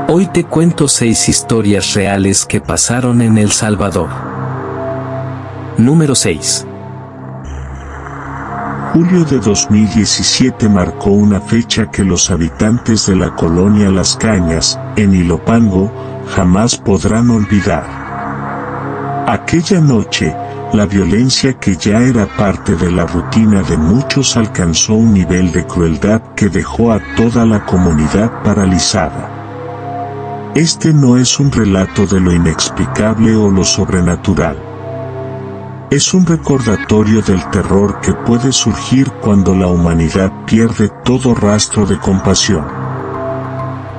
Hoy te cuento 6 historias reales que pasaron en El Salvador. Número 6. Julio de 2017 marcó una fecha que los habitantes de la colonia Las Cañas, en Ilopango, jamás podrán olvidar. Aquella noche, la violencia que ya era parte de la rutina de muchos alcanzó un nivel de crueldad que dejó a toda la comunidad paralizada. Este no es un relato de lo inexplicable o lo sobrenatural. Es un recordatorio del terror que puede surgir cuando la humanidad pierde todo rastro de compasión.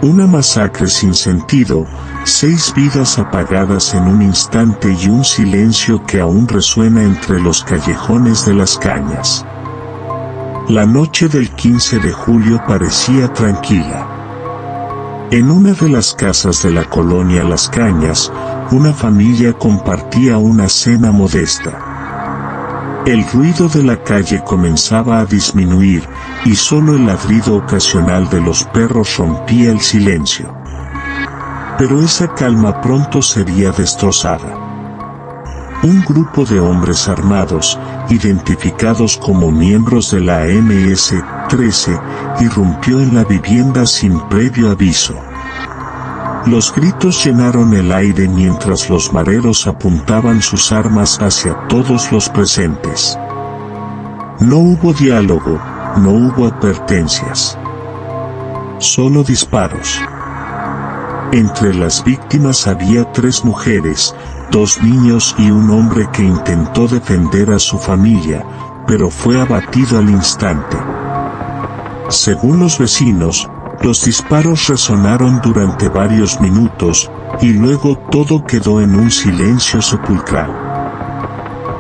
Una masacre sin sentido, 6 vidas apagadas en un instante y un silencio que aún resuena entre los callejones de Las Cañas. La noche del 15 de julio parecía tranquila. En una de las casas de la colonia Las Cañas, una familia compartía una cena modesta. El ruido de la calle comenzaba a disminuir, y solo el ladrido ocasional de los perros rompía el silencio. Pero esa calma pronto sería destrozada. Un grupo de hombres armados, identificados como miembros de la MS-13, irrumpió en la vivienda sin previo aviso. Los gritos llenaron el aire mientras los mareros apuntaban sus armas hacia todos los presentes. No hubo diálogo, no hubo advertencias. Solo disparos. Entre las víctimas había 3 mujeres, 2 niños y un hombre que intentó defender a su familia, pero fue abatido al instante. Según los vecinos, los disparos resonaron durante varios minutos, y luego todo quedó en un silencio sepulcral.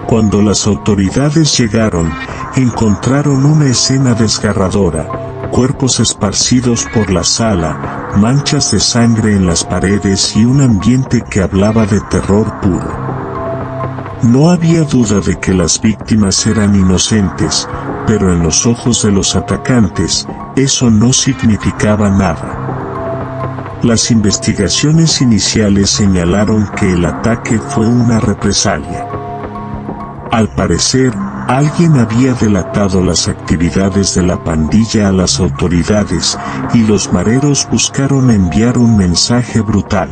Cuando las autoridades llegaron, encontraron una escena desgarradora: cuerpos esparcidos por la sala, manchas de sangre en las paredes y un ambiente que hablaba de terror puro. No había duda de que las víctimas eran inocentes, pero en los ojos de los atacantes, eso no significaba nada. Las investigaciones iniciales señalaron que el ataque fue una represalia. Al parecer, alguien había delatado las actividades de la pandilla a las autoridades, y los mareros buscaron enviar un mensaje brutal.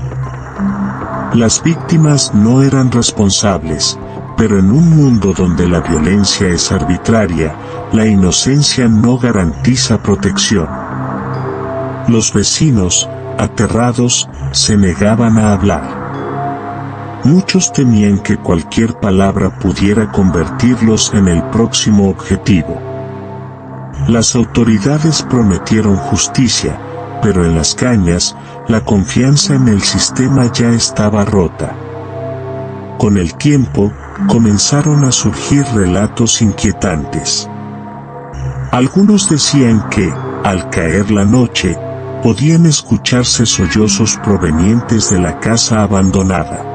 Las víctimas no eran responsables, pero en un mundo donde la violencia es arbitraria, la inocencia no garantiza protección. Los vecinos, aterrados, se negaban a hablar. Muchos temían que cualquier palabra pudiera convertirlos en el próximo objetivo. Las autoridades prometieron justicia, pero en Las Cañas, la confianza en el sistema ya estaba rota. Con el tiempo, comenzaron a surgir relatos inquietantes. Algunos decían que, al caer la noche, podían escucharse sollozos provenientes de la casa abandonada.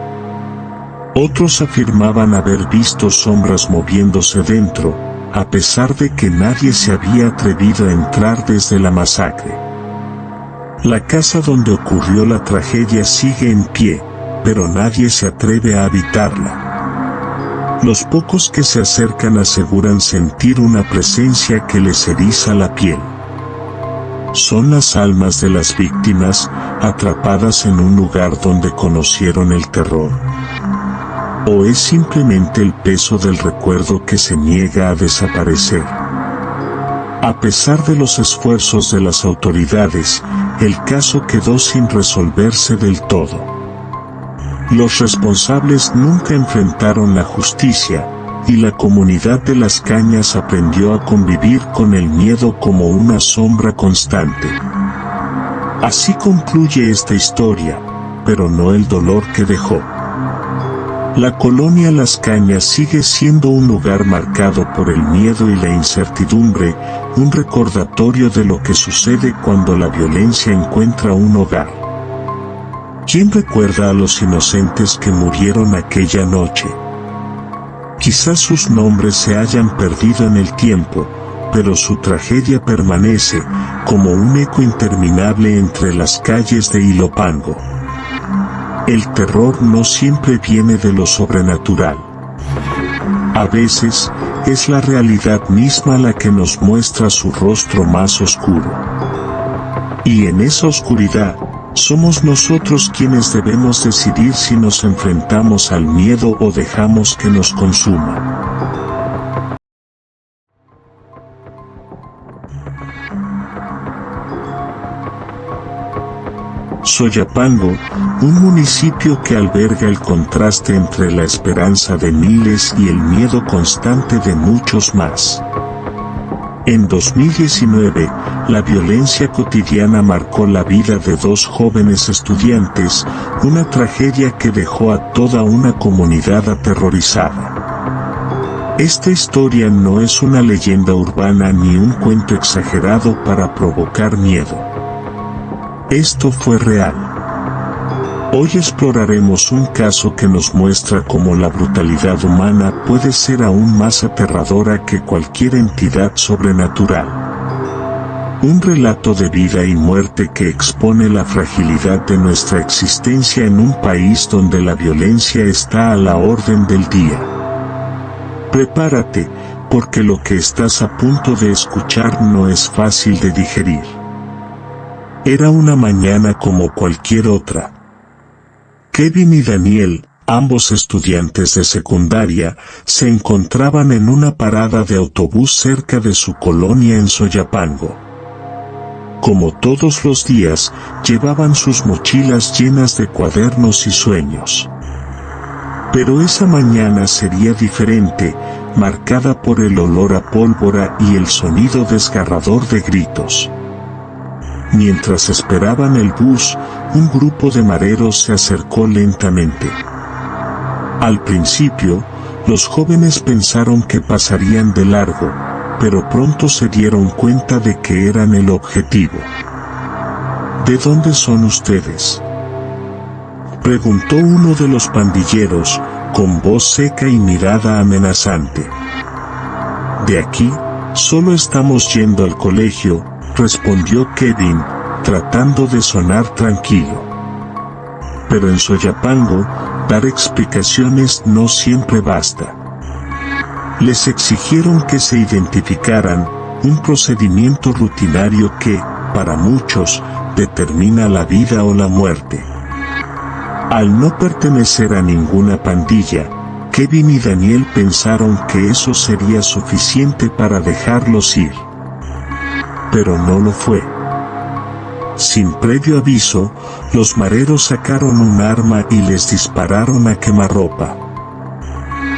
Otros afirmaban haber visto sombras moviéndose dentro, a pesar de que nadie se había atrevido a entrar desde la masacre. La casa donde ocurrió la tragedia sigue en pie, pero nadie se atreve a habitarla. Los pocos que se acercan aseguran sentir una presencia que les eriza la piel. ¿Son las almas de las víctimas, atrapadas en un lugar donde conocieron el terror? ¿O es simplemente el peso del recuerdo que se niega a desaparecer? A pesar de los esfuerzos de las autoridades, el caso quedó sin resolverse del todo. Los responsables nunca enfrentaron la justicia, y la comunidad de Las Cañas aprendió a convivir con el miedo como una sombra constante. Así concluye esta historia, pero no el dolor que dejó. La colonia Las Cañas sigue siendo un lugar marcado por el miedo y la incertidumbre, un recordatorio de lo que sucede cuando la violencia encuentra un hogar. ¿Quién recuerda a los inocentes que murieron aquella noche? Quizás sus nombres se hayan perdido en el tiempo, pero su tragedia permanece como un eco interminable entre las calles de Ilopango. El terror no siempre viene de lo sobrenatural. A veces, es la realidad misma la que nos muestra su rostro más oscuro. Y en esa oscuridad, somos nosotros quienes debemos decidir si nos enfrentamos al miedo o dejamos que nos consuma. Soyapango, un municipio que alberga el contraste entre la esperanza de miles y el miedo constante de muchos más. En 2019, la violencia cotidiana marcó la vida de 2 jóvenes estudiantes, una tragedia que dejó a toda una comunidad aterrorizada. Esta historia no es una leyenda urbana ni un cuento exagerado para provocar miedo. Esto fue real. Hoy exploraremos un caso que nos muestra cómo la brutalidad humana puede ser aún más aterradora que cualquier entidad sobrenatural. Un relato de vida y muerte que expone la fragilidad de nuestra existencia en un país donde la violencia está a la orden del día. Prepárate, porque lo que estás a punto de escuchar no es fácil de digerir. Era una mañana como cualquier otra. Kevin y Daniel, ambos estudiantes de secundaria, se encontraban en una parada de autobús cerca de su colonia en Soyapango. Como todos los días, llevaban sus mochilas llenas de cuadernos y sueños. Pero esa mañana sería diferente, marcada por el olor a pólvora y el sonido desgarrador de gritos. Mientras esperaban el bus, un grupo de mareros se acercó lentamente. Al principio, los jóvenes pensaron que pasarían de largo, pero pronto se dieron cuenta de que eran el objetivo. ¿De dónde son ustedes?, preguntó uno de los pandilleros, con voz seca y mirada amenazante. De aquí, solo estamos yendo al colegio, respondió Kevin, tratando de sonar tranquilo. Pero en Soyapango, dar explicaciones no siempre basta. Les exigieron que se identificaran, un procedimiento rutinario que, para muchos, determina la vida o la muerte. Al no pertenecer a ninguna pandilla, Kevin y Daniel pensaron que eso sería suficiente para dejarlos ir. Pero no lo fue. Sin previo aviso, los mareros sacaron un arma y les dispararon a quemarropa.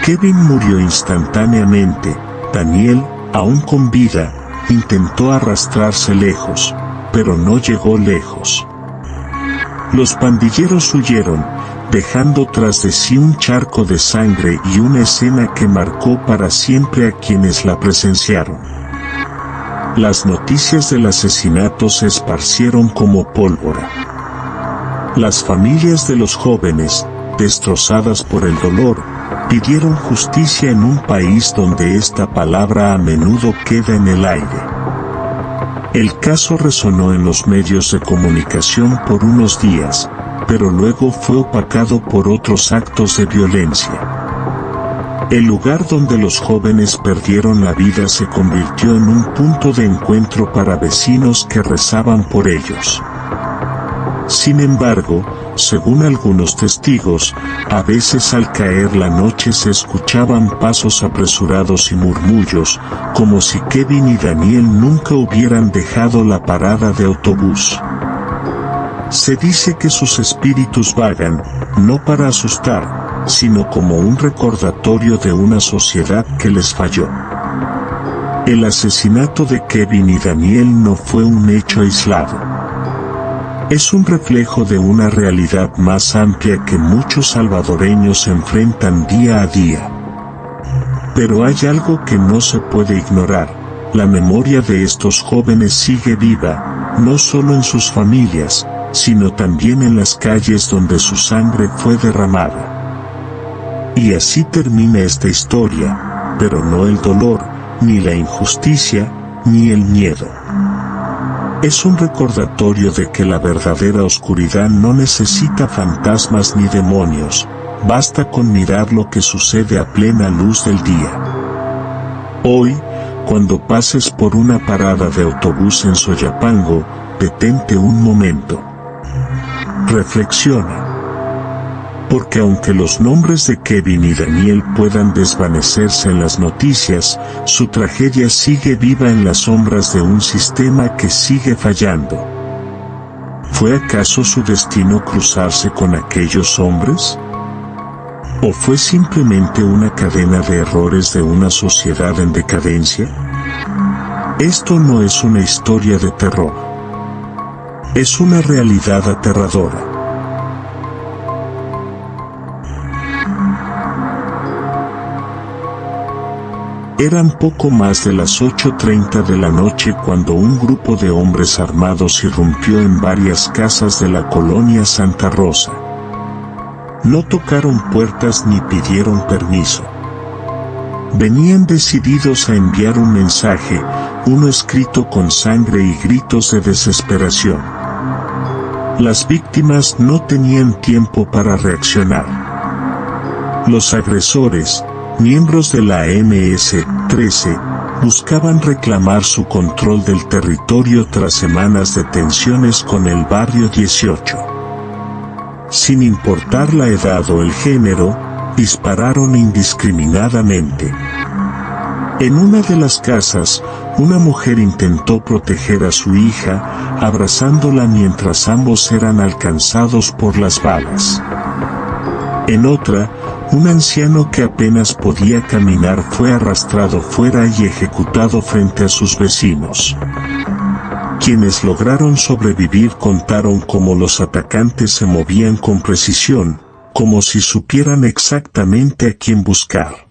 Kevin murió instantáneamente. Daniel, aún con vida, intentó arrastrarse lejos, pero no llegó lejos. Los pandilleros huyeron, dejando tras de sí un charco de sangre y una escena que marcó para siempre a quienes la presenciaron. Las noticias del asesinato se esparcieron como pólvora. Las familias de los jóvenes, destrozadas por el dolor, pidieron justicia en un país donde esta palabra a menudo queda en el aire. El caso resonó en los medios de comunicación por unos días, pero luego fue opacado por otros actos de violencia. El lugar donde los jóvenes perdieron la vida se convirtió en un punto de encuentro para vecinos que rezaban por ellos. Sin embargo, según algunos testigos, a veces al caer la noche se escuchaban pasos apresurados y murmullos, como si Kevin y Daniel nunca hubieran dejado la parada de autobús. Se dice que sus espíritus vagan, no para asustar, sino como un recordatorio de una sociedad que les falló. El asesinato de Kevin y Daniel no fue un hecho aislado. Es un reflejo de una realidad más amplia que muchos salvadoreños enfrentan día a día. Pero hay algo que no se puede ignorar: la memoria de estos jóvenes sigue viva, no solo en sus familias, sino también en las calles donde su sangre fue derramada. Y así termina esta historia, pero no el dolor, ni la injusticia, ni el miedo. Es un recordatorio de que la verdadera oscuridad no necesita fantasmas ni demonios, basta con mirar lo que sucede a plena luz del día. Hoy, cuando pases por una parada de autobús en Soyapango, detente un momento. Reflexiona. Porque aunque los nombres de Kevin y Daniel puedan desvanecerse en las noticias, su tragedia sigue viva en las sombras de un sistema que sigue fallando. ¿Fue acaso su destino cruzarse con aquellos hombres? ¿O fue simplemente una cadena de errores de una sociedad en decadencia? Esto no es una historia de terror. Es una realidad aterradora. Eran poco más de las 8:30 de la noche cuando un grupo de hombres armados irrumpió en varias casas de la colonia Santa Rosa. No tocaron puertas ni pidieron permiso. Venían decididos a enviar un mensaje, uno escrito con sangre y gritos de desesperación. Las víctimas no tenían tiempo para reaccionar. Los agresores, miembros de la MS-13, buscaban reclamar su control del territorio tras semanas de tensiones con el barrio 18. Sin importar la edad o el género, dispararon indiscriminadamente. En una de las casas, una mujer intentó proteger a su hija, abrazándola mientras ambos eran alcanzados por las balas. En otra, un anciano que apenas podía caminar fue arrastrado fuera y ejecutado frente a sus vecinos. Quienes lograron sobrevivir contaron cómo los atacantes se movían con precisión, como si supieran exactamente a quién buscar.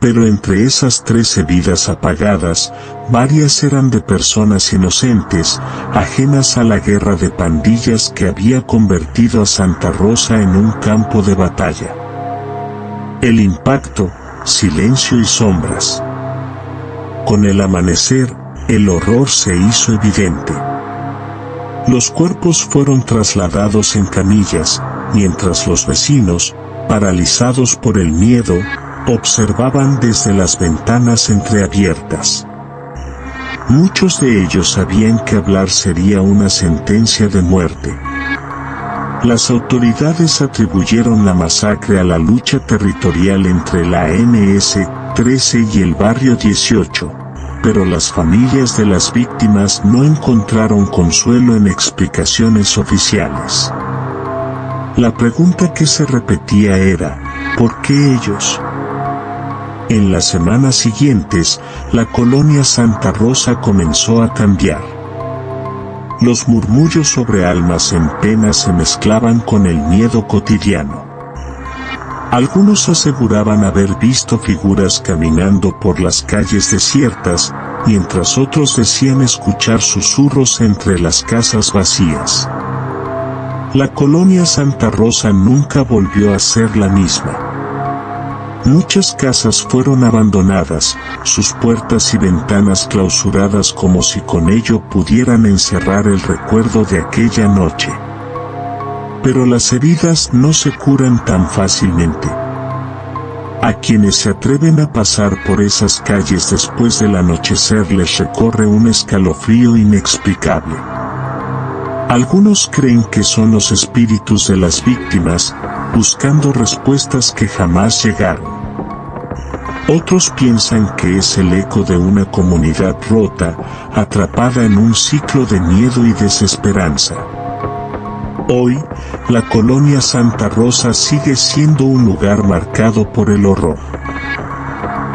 Pero entre esas 13 vidas apagadas, varias eran de personas inocentes, ajenas a la guerra de pandillas que había convertido a Santa Rosa en un campo de batalla. El impacto, silencio y sombras. Con el amanecer, el horror se hizo evidente. Los cuerpos fueron trasladados en camillas, mientras los vecinos, paralizados por el miedo, observaban desde las ventanas entreabiertas. Muchos de ellos sabían que hablar sería una sentencia de muerte. Las autoridades atribuyeron la masacre a la lucha territorial entre la MS-13 y el barrio 18, pero las familias de las víctimas no encontraron consuelo en explicaciones oficiales. La pregunta que se repetía era, ¿por qué ellos? En las semanas siguientes, la colonia Santa Rosa comenzó a cambiar. Los murmullos sobre almas en pena se mezclaban con el miedo cotidiano. Algunos aseguraban haber visto figuras caminando por las calles desiertas, mientras otros decían escuchar susurros entre las casas vacías. La colonia Santa Rosa nunca volvió a ser la misma. Muchas casas fueron abandonadas, sus puertas y ventanas clausuradas como si con ello pudieran encerrar el recuerdo de aquella noche. Pero las heridas no se curan tan fácilmente. A quienes se atreven a pasar por esas calles después del anochecer les recorre un escalofrío inexplicable. Algunos creen que son los espíritus de las víctimas, buscando respuestas que jamás llegaron. Otros piensan que es el eco de una comunidad rota, atrapada en un ciclo de miedo y desesperanza. Hoy, la colonia Santa Rosa sigue siendo un lugar marcado por el horror.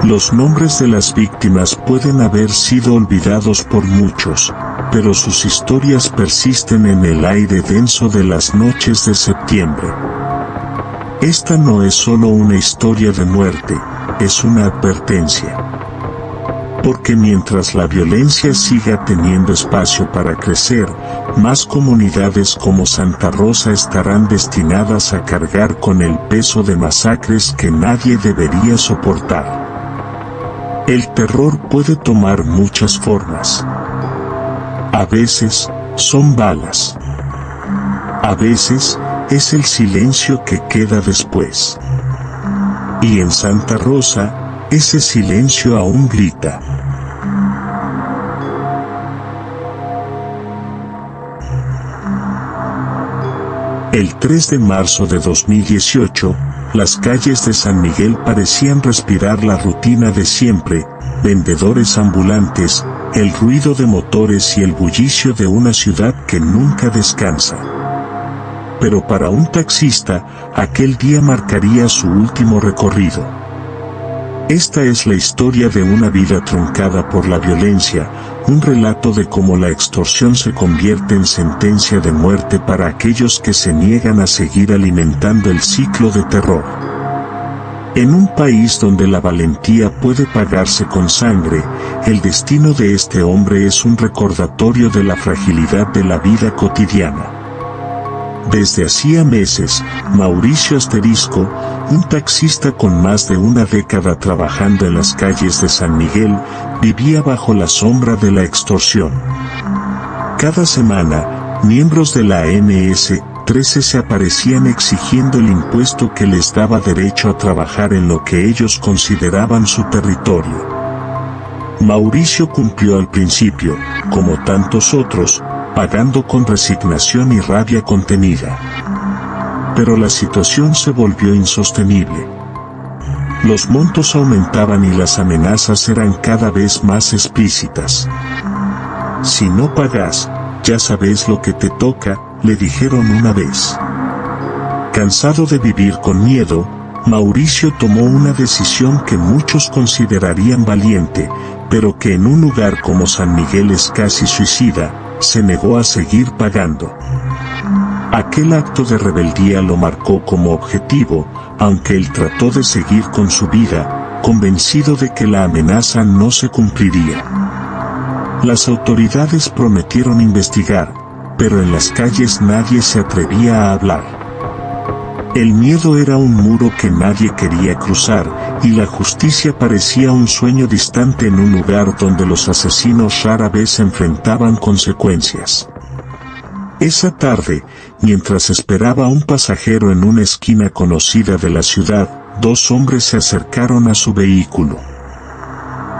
Los nombres de las víctimas pueden haber sido olvidados por muchos, pero sus historias persisten en el aire denso de las noches de septiembre. Esta no es solo una historia de muerte, es una advertencia. Porque mientras la violencia siga teniendo espacio para crecer, más comunidades como Santa Rosa estarán destinadas a cargar con el peso de masacres que nadie debería soportar. El terror puede tomar muchas formas. A veces, son balas. A veces, es el silencio que queda después. Y en Santa Rosa, ese silencio aún grita. El 3 de marzo de 2018, las calles de San Miguel parecían respirar la rutina de siempre, vendedores ambulantes, el ruido de motores y el bullicio de una ciudad que nunca descansa. Pero para un taxista, aquel día marcaría su último recorrido. Esta es la historia de una vida truncada por la violencia, un relato de cómo la extorsión se convierte en sentencia de muerte para aquellos que se niegan a seguir alimentando el ciclo de terror. En un país donde la valentía puede pagarse con sangre, el destino de este hombre es un recordatorio de la fragilidad de la vida cotidiana. Desde hacía meses, Mauricio Asterisco, un taxista con más de una década trabajando en las calles de San Miguel, vivía bajo la sombra de la extorsión. Cada semana, miembros de la MS-13 se aparecían exigiendo el impuesto que les daba derecho a trabajar en lo que ellos consideraban su territorio. Mauricio cumplió al principio, como tantos otros, pagando con resignación y rabia contenida. Pero la situación se volvió insostenible. Los montos aumentaban y las amenazas eran cada vez más explícitas. Si no pagas, ya sabes lo que te toca, le dijeron una vez. Cansado de vivir con miedo, Mauricio tomó una decisión que muchos considerarían valiente, pero que en un lugar como San Miguel es casi suicida, se negó a seguir pagando. Aquel acto de rebeldía lo marcó como objetivo, aunque él trató de seguir con su vida, convencido de que la amenaza no se cumpliría. Las autoridades prometieron investigar, pero en las calles nadie se atrevía a hablar. El miedo era un muro que nadie quería cruzar, y la justicia parecía un sueño distante en un lugar donde los asesinos rara vez se enfrentaban consecuencias. Esa tarde, mientras esperaba a un pasajero en una esquina conocida de la ciudad, dos hombres se acercaron a su vehículo.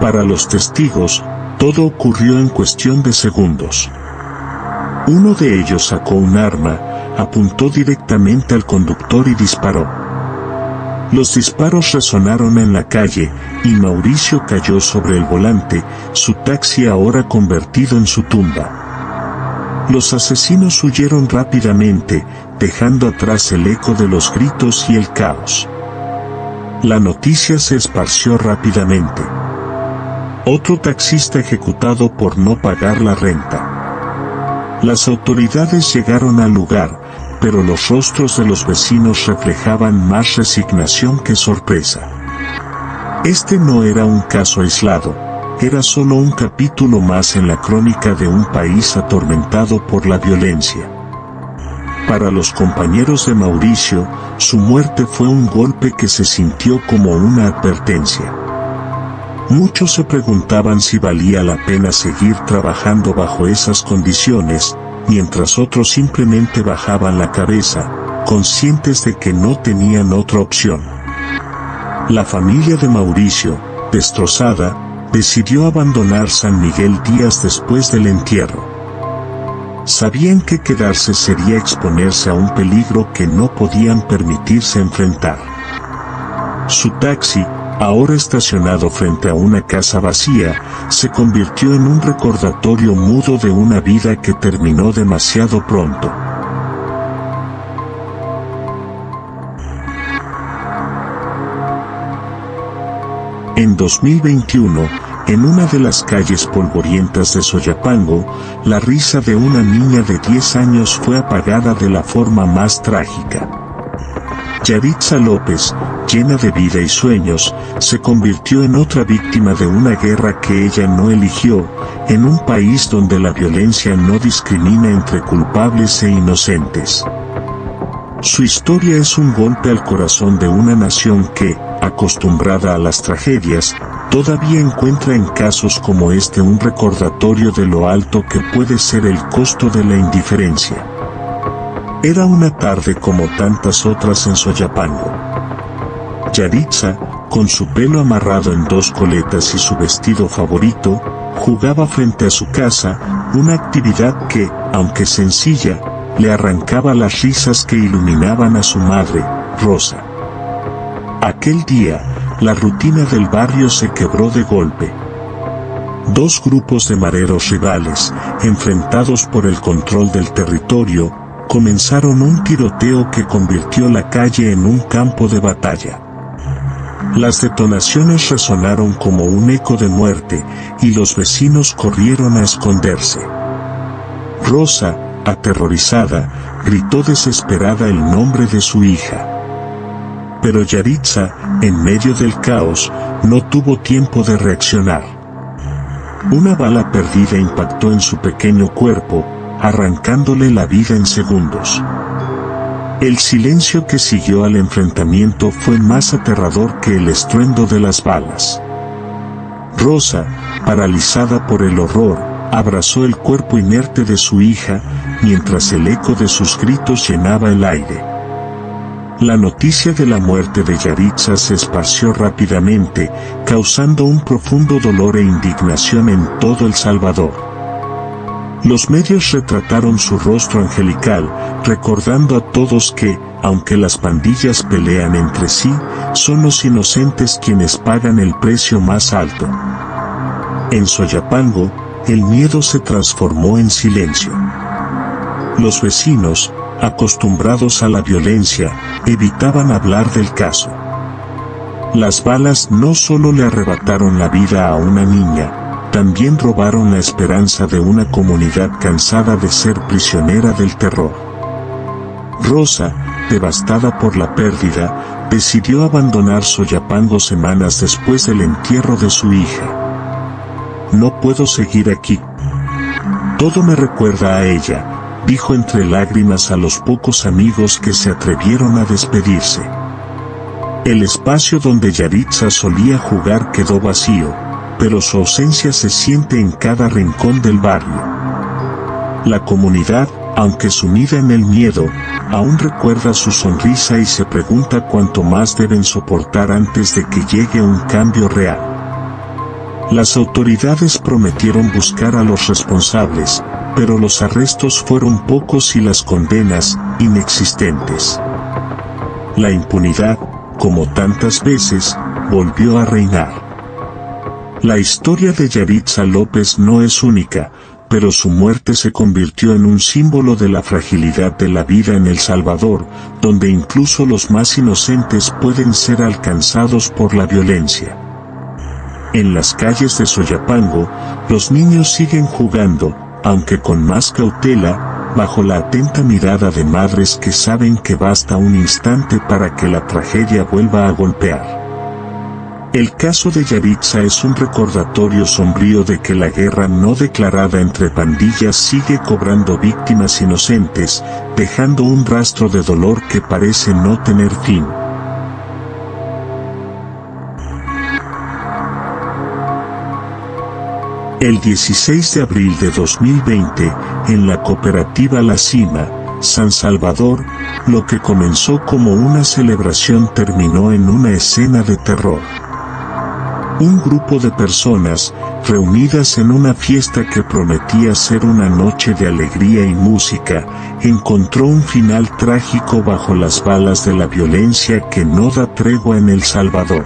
Para los testigos, todo ocurrió en cuestión de segundos. Uno de ellos sacó un arma, apuntó directamente al conductor y disparó. Los disparos resonaron en la calle, y Mauricio cayó sobre el volante, su taxi ahora convertido en su tumba. Los asesinos huyeron rápidamente, dejando atrás el eco de los gritos y el caos. La noticia se esparció rápidamente. Otro taxista ejecutado por no pagar la renta. Las autoridades llegaron al lugar, pero los rostros de los vecinos reflejaban más resignación que sorpresa. Este no era un caso aislado, era solo un capítulo más en la crónica de un país atormentado por la violencia. Para los compañeros de Mauricio, su muerte fue un golpe que se sintió como una advertencia. Muchos se preguntaban si valía la pena seguir trabajando bajo esas condiciones, mientras otros simplemente bajaban la cabeza, conscientes de que no tenían otra opción. La familia de Mauricio, destrozada, decidió abandonar San Miguel días después del entierro. Sabían que quedarse sería exponerse a un peligro que no podían permitirse enfrentar. Su taxi, ahora estacionado frente a una casa vacía, se convirtió en un recordatorio mudo de una vida que terminó demasiado pronto. En 2021, en una de las calles polvorientas de Soyapango, la risa de una niña de 10 años fue apagada de la forma más trágica. Yaritza López, llena de vida y sueños, se convirtió en otra víctima de una guerra que ella no eligió, en un país donde la violencia no discrimina entre culpables e inocentes. Su historia es un golpe al corazón de una nación que, acostumbrada a las tragedias, todavía encuentra en casos como este un recordatorio de lo alto que puede ser el costo de la indiferencia. Era una tarde como tantas otras en Soyapango. Yaritza, con su pelo amarrado en 2 coletas y su vestido favorito, jugaba frente a su casa, una actividad que, aunque sencilla, le arrancaba las risas que iluminaban a su madre, Rosa. Aquel día, la rutina del barrio se quebró de golpe. 2 grupos de mareros rivales, enfrentados por el control del territorio, comenzaron un tiroteo que convirtió la calle en un campo de batalla. Las detonaciones resonaron como un eco de muerte, y los vecinos corrieron a esconderse. Rosa, aterrorizada, gritó desesperada el nombre de su hija. Pero Yaritza, en medio del caos, no tuvo tiempo de reaccionar. Una bala perdida impactó en su pequeño cuerpo, arrancándole la vida en segundos. El silencio que siguió al enfrentamiento fue más aterrador que el estruendo de las balas. Rosa, paralizada por el horror, abrazó el cuerpo inerte de su hija, mientras el eco de sus gritos llenaba el aire. La noticia de la muerte de Yaritza se esparció rápidamente, causando un profundo dolor e indignación en todo El Salvador. Los medios retrataron su rostro angelical, recordando a todos que, aunque las pandillas pelean entre sí, son los inocentes quienes pagan el precio más alto. En Soyapango, el miedo se transformó en silencio. Los vecinos, acostumbrados a la violencia, evitaban hablar del caso. Las balas no solo le arrebataron la vida a una niña, también robaron la esperanza de una comunidad cansada de ser prisionera del terror. Rosa, devastada por la pérdida, decidió abandonar Soyapango semanas después del entierro de su hija. No puedo seguir aquí. Todo me recuerda a ella, dijo entre lágrimas a los pocos amigos que se atrevieron a despedirse. El espacio donde Yaritza solía jugar quedó vacío, pero su ausencia se siente en cada rincón del barrio. La comunidad, aunque sumida en el miedo, aún recuerda su sonrisa y se pregunta cuánto más deben soportar antes de que llegue un cambio real. Las autoridades prometieron buscar a los responsables, pero los arrestos fueron pocos y las condenas, inexistentes. La impunidad, como tantas veces, volvió a reinar. La historia de Yaritza López no es única, pero su muerte se convirtió en un símbolo de la fragilidad de la vida en El Salvador, donde incluso los más inocentes pueden ser alcanzados por la violencia. En las calles de Soyapango, los niños siguen jugando, aunque con más cautela, bajo la atenta mirada de madres que saben que basta un instante para que la tragedia vuelva a golpear. El caso de Yaritza es un recordatorio sombrío de que la guerra no declarada entre pandillas sigue cobrando víctimas inocentes, dejando un rastro de dolor que parece no tener fin. El 16 de abril de 2020, en la cooperativa La Cima, San Salvador, lo que comenzó como una celebración terminó en una escena de terror. Un grupo de personas, reunidas en una fiesta que prometía ser una noche de alegría y música, encontró un final trágico bajo las balas de la violencia que no da tregua en El Salvador.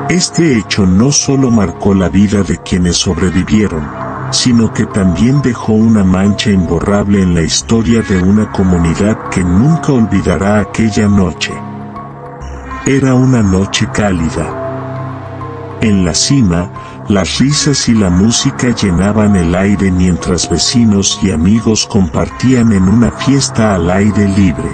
Este hecho no solo marcó la vida de quienes sobrevivieron, sino que también dejó una mancha imborrable en la historia de una comunidad que nunca olvidará aquella noche. Era una noche cálida. En La Cima, las risas y la música llenaban el aire mientras vecinos y amigos compartían en una fiesta al aire libre.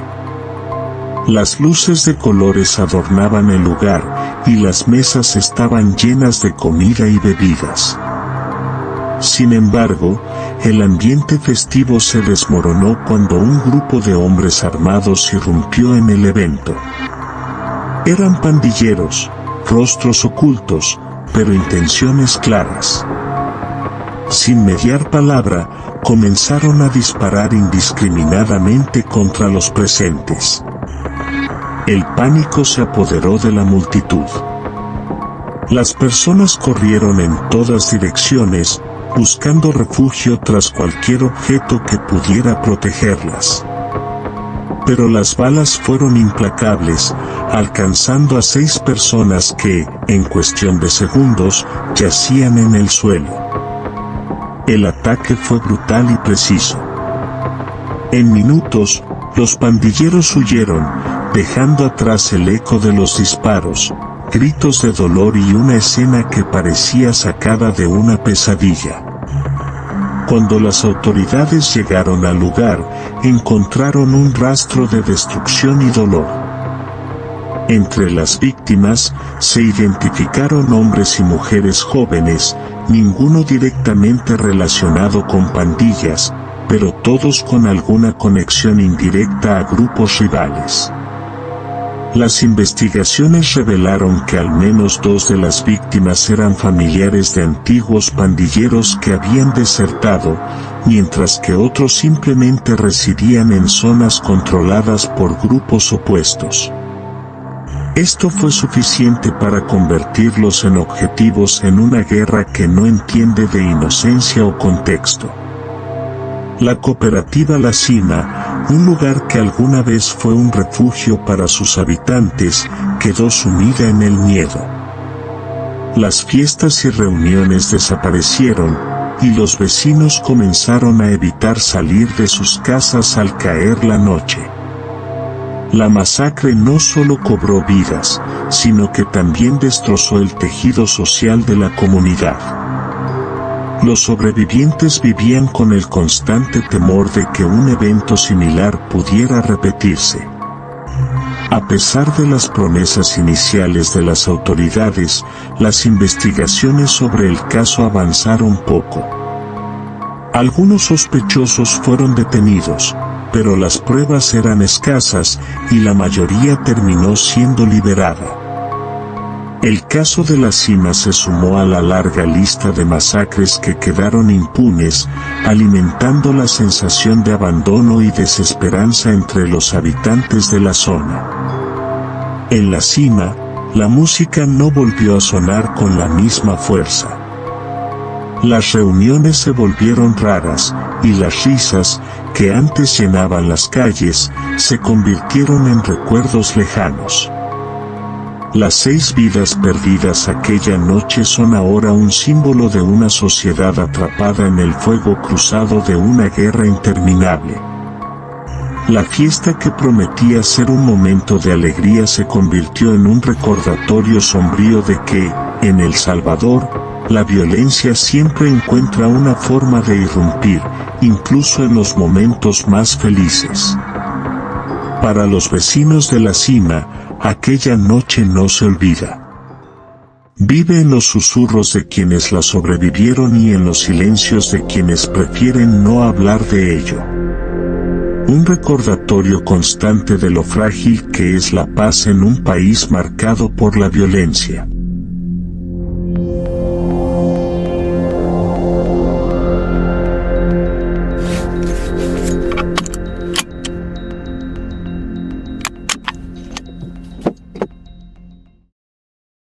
Las luces de colores adornaban el lugar, y las mesas estaban llenas de comida y bebidas. Sin embargo, el ambiente festivo se desmoronó cuando un grupo de hombres armados irrumpió en el evento. Eran pandilleros, rostros ocultos, pero intenciones claras. Sin mediar palabra, comenzaron a disparar indiscriminadamente contra los presentes. El pánico se apoderó de la multitud. Las personas corrieron en todas direcciones, buscando refugio tras cualquier objeto que pudiera protegerlas. Pero las balas fueron implacables, alcanzando a 6 personas que, en cuestión de segundos, yacían en el suelo. El ataque fue brutal y preciso. En minutos, los pandilleros huyeron, dejando atrás el eco de los disparos, gritos de dolor y una escena que parecía sacada de una pesadilla. Cuando las autoridades llegaron al lugar, encontraron un rastro de destrucción y dolor. Entre las víctimas, se identificaron hombres y mujeres jóvenes, ninguno directamente relacionado con pandillas, pero todos con alguna conexión indirecta a grupos rivales. Las investigaciones revelaron que al menos 2 de las víctimas eran familiares de antiguos pandilleros que habían desertado, mientras que otros simplemente residían en zonas controladas por grupos opuestos. Esto fue suficiente para convertirlos en objetivos en una guerra que no entiende de inocencia o contexto. La cooperativa La Cima, un lugar que alguna vez fue un refugio para sus habitantes, quedó sumida en el miedo. Las fiestas y reuniones desaparecieron, y los vecinos comenzaron a evitar salir de sus casas al caer la noche. La masacre no solo cobró vidas, sino que también destrozó el tejido social de la comunidad. Los sobrevivientes vivían con el constante temor de que un evento similar pudiera repetirse. A pesar de las promesas iniciales de las autoridades, las investigaciones sobre el caso avanzaron poco. Algunos sospechosos fueron detenidos, pero las pruebas eran escasas y la mayoría terminó siendo liberada. El caso de La Cima se sumó a la larga lista de masacres que quedaron impunes, alimentando la sensación de abandono y desesperanza entre los habitantes de la zona. En La Cima, la música no volvió a sonar con la misma fuerza. Las reuniones se volvieron raras, y las risas, que antes llenaban las calles, se convirtieron en recuerdos lejanos. Las 6 vidas perdidas aquella noche son ahora un símbolo de una sociedad atrapada en el fuego cruzado de una guerra interminable. La fiesta que prometía ser un momento de alegría se convirtió en un recordatorio sombrío de que, en El Salvador, la violencia siempre encuentra una forma de irrumpir, incluso en los momentos más felices. Para los vecinos de La Cima, aquella noche no se olvida. Vive en los susurros de quienes la sobrevivieron y en los silencios de quienes prefieren no hablar de ello. Un recordatorio constante de lo frágil que es la paz en un país marcado por la violencia.